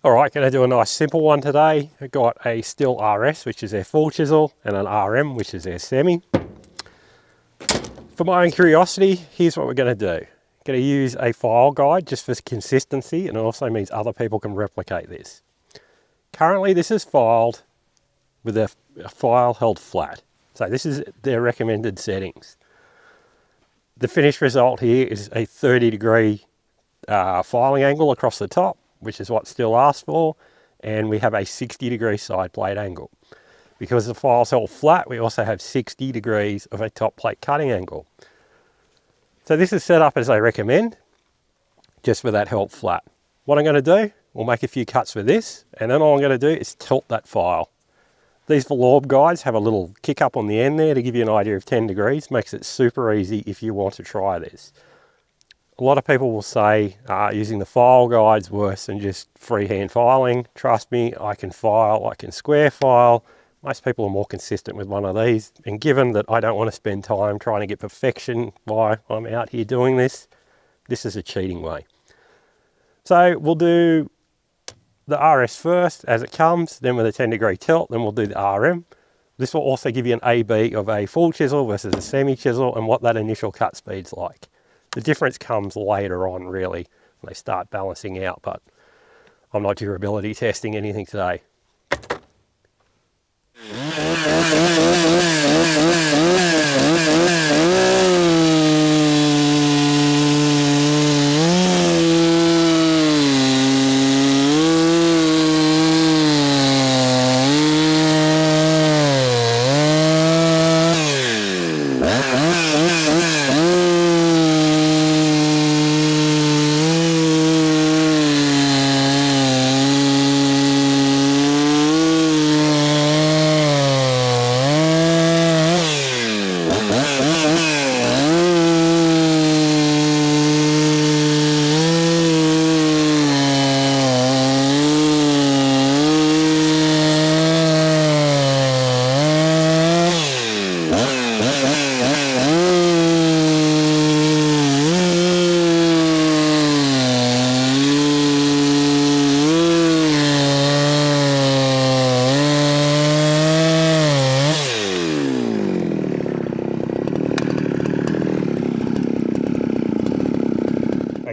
All right, going to do a nice simple one today. I've got a Stihl RS, which is their full chisel, and an RM, which is their semi. For my own curiosity, here's what we're going to do. Going to use a file guide just for consistency, and it also means other people can replicate this. Currently, this is filed with a file held flat. So this is their recommended settings. The finished result here is a 30-degree filing angle across the top, which is what Stihl asked for, and we have a 60-degree side plate angle. Because the file's held flat, we also have 60 degrees of a top plate cutting angle. So this is set up as they recommend, just for that held flat. What I'm going to do, we'll make a few cuts with this, and then all I'm going to do is tilt that file. These Vallorbe guides have a little kick up on the end there to give you an idea of 10 degrees. Makes it super easy if you want to try this. A lot of people will say using the file guide's worse than just freehand filing. Trust me, I can file, I can square file. Most people are more consistent with one of these. And given that I don't want to spend time trying to get perfection while I'm out here doing this, this is a cheating way. So we'll do the RS first as it comes, then with a 10-degree tilt, then we'll do the RM. This will also give you an A/B of a full chisel versus a semi chisel and what that initial cut speed's like. The difference comes later on, really, when they start balancing out, but I'm not durability testing anything today.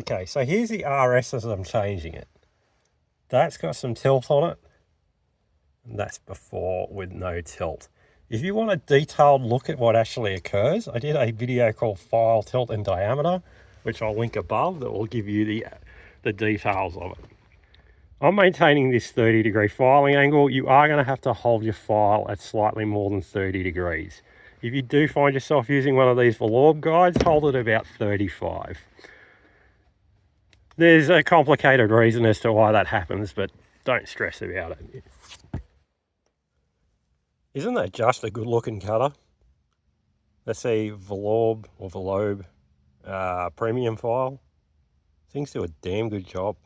Okay, so here's the RS as I'm changing it. That's got some tilt on it. And that's before with no tilt. If you want a detailed look at what actually occurs, I did a video called File Tilt and Diameter, which I'll link above, that will give you the details of it. I'm maintaining this 30-degree filing angle. You are going to have to hold your file at slightly more than 30 degrees. If you do find yourself using one of these Vallorbe guides, hold it about 35. There's a complicated reason as to why that happens, but don't stress about it. Isn't that just a good looking cutter? That's a Vallorbe premium file. Things do a damn good job.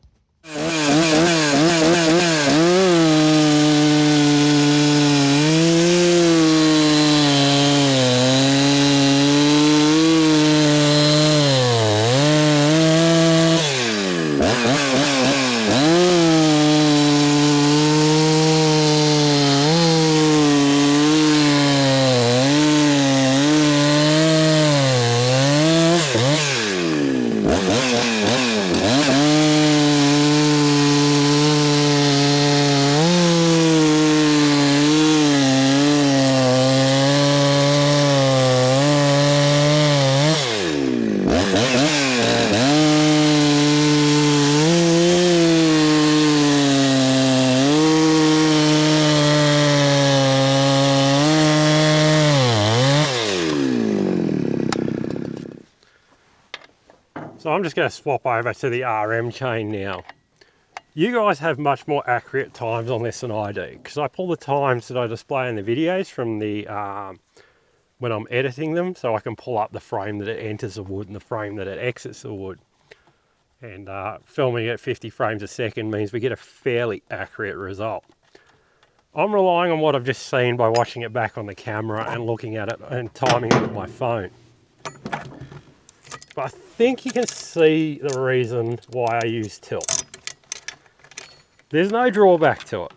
So I'm just going to swap over to the RM chain now. You guys have much more accurate times on this than I do, because I pull the times that I display in the videos from the when I'm editing them, so I can pull up the frame that it enters the wood and the frame that it exits the wood. And filming at 50 frames a second means we get a fairly accurate result. I'm relying on what I've just seen by watching it back on the camera and looking at it and timing it with my phone. But I think you can see the reason why I use tilt. There's no drawback to it.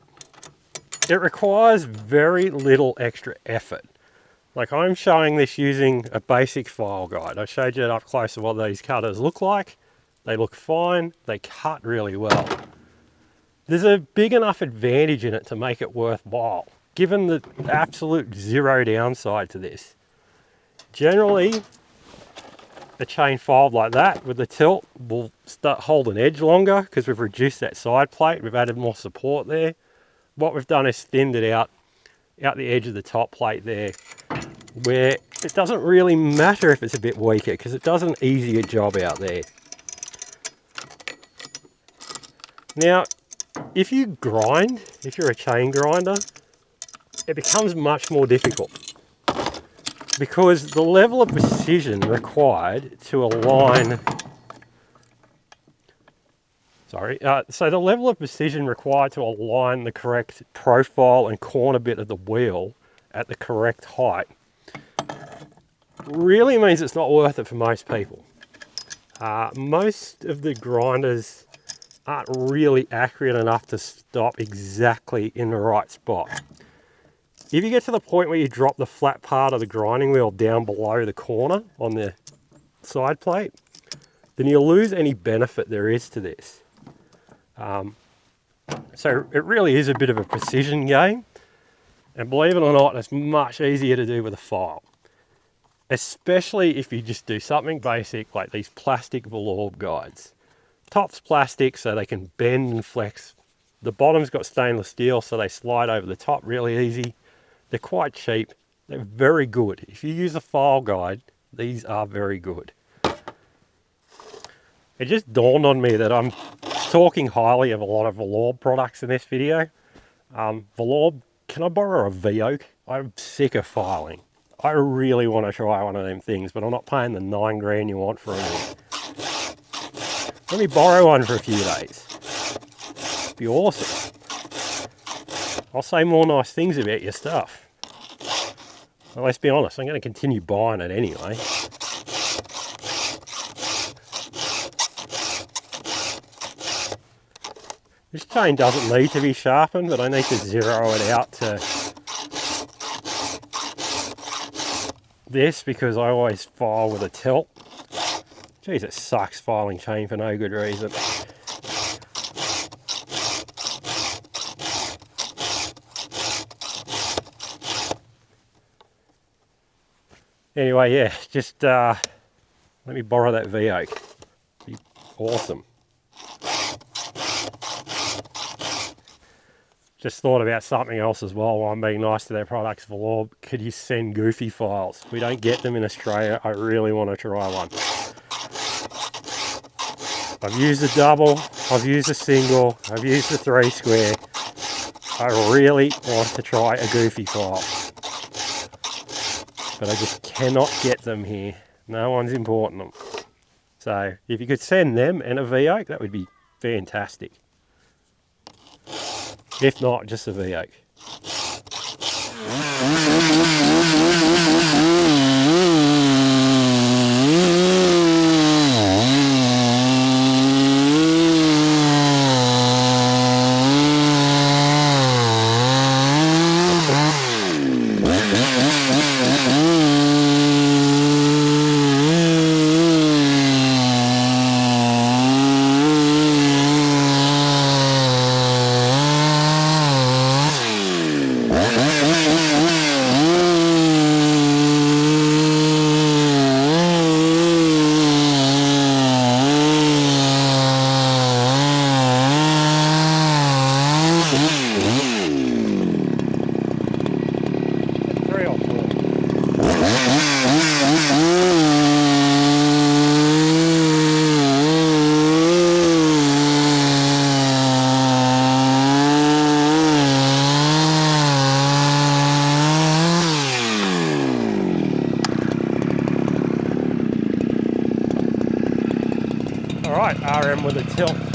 It requires very little extra effort. Like, I'm showing this using a basic file guide. I showed you up close of what these cutters look like. They look fine, they cut really well. There's a big enough advantage in it to make it worthwhile, given the absolute zero downside to this. Generally, a chain filed like that with the tilt will start holding edge longer because we've reduced that side plate, we've added more support there. What we've done is thinned it out the edge of the top plate there, where it doesn't really matter if it's a bit weaker because it does an easier job out there. Now, if you grind, if you're a chain grinder, it becomes much more difficult because the level of precision required to align, so the level of precision required to align the correct profile and corner bit of the wheel at the correct height really means it's not worth it for most people. Most of the grinders aren't really accurate enough to stop exactly in the right spot. If you get to the point where you drop the flat part of the grinding wheel down below the corner on the side plate, then you'll lose any benefit there is to this. So it really is a bit of a precision game, and believe it or not, it's much easier to do with a file. Especially if you just do something basic like these plastic Vallorbe guides. Top's plastic so they can bend and flex. The bottom's got stainless steel so they slide over the top really easy. They're quite cheap. They're very good. If you use a file guide, these are very good. It just dawned on me that I'm talking highly of a lot of Vallorbe products in this video. Vallorbe, can I borrow a V-Oak? I'm sick of filing. I really want to try one of them things, but I'm not paying the 9 grand you want for them. Let me borrow one for a few days. It'd be awesome. I'll say more nice things about your stuff. Well, let's be honest, I'm going to continue buying it anyway. This chain doesn't need to be sharpened, but I need to zero it out to this because I always file with a tilt. Jeez, it sucks filing chain for no good reason. Anyway, yeah, just let me borrow that V-Oak. Be awesome. Just thought about something else as well while I'm being nice to their products. Vallorbe, could you send goofy files? We don't get them in Australia. I really want to try one. I've used a double, I've used a single, I've used a 3 square. I really want to try a goofy file, but I just cannot get them here. No one's importing them. So if you could send them and a V-Oak, that would be fantastic. If not, just a V-Oak. Alright, RM with a tilt.